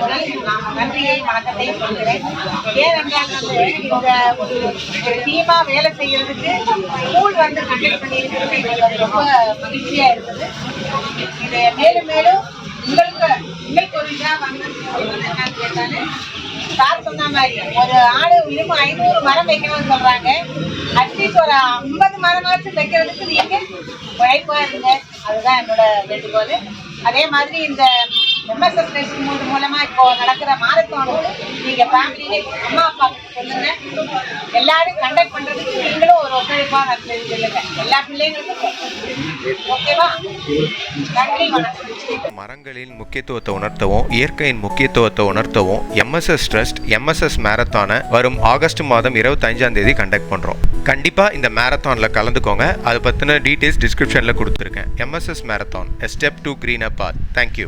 முதல் நன்றியை வணக்கத்தையும் சொல்கிறேன். ஏனென்றால் இந்த ஒரு டீமா வேலை செய்யறதுக்கு ஸ்கூல் கண்டக்ட் பண்ணியிருக்கிறது எங்களுக்கு ரொம்ப மகிழ்ச்சியா இருக்குது. இது மேலும் மேலும் உங்களுக்கு ஒரு இதா என்னன்னு கேட்டாலும் சார் சொன்ன மாதிரி ஒரு ஆடு மினிமம் 500 மரம் வைக்கணும்னு சொல்றாங்க. அட்லீஸ்ட் ஒரு 50 மரமாச்சும் வைக்கிறதுக்கு நீங்க வாய்ப்பா இருங்க. அதுதான் என்னோட வேண்டுகோள். அதே மாதிரி இந்த MSS மூலமா இப்போ நடக்கிற மாரத்தானுக்கு நீங்க ஃபேமிலியிலே அம்மா அப்பா சொல்லுங்க, எல்லாரும் கண்டக்ட் பண்றதுக்கு நீங்களும் ஒரு ஒத்துழைப்பா சொல்லுங்க, எல்லா பிள்ளைங்களுக்கும். ஓகேவா? நன்றி, வணக்கம். மரங்களின் முக்கியத்துவத்தை உணர்த்தவும் இயற்கையின் முக்கியத்துவத்தை உணர்த்தவும் MSS ட்ரஸ்ட் MSS மேரத்தானை வரும் ஆகஸ்ட் மாதம் 25ஆம் தேதி கண்டக்ட் பண்றோம். கண்டிப்பா இந்த மேரத்தான்ல கலந்துக்கோங்க. அதை பத்தின டீடைல்ஸ் டிஸ்கிரிப்ஷன்ல கொடுத்துருக்கேன். MSS marathon, a step to greener path. Thank you.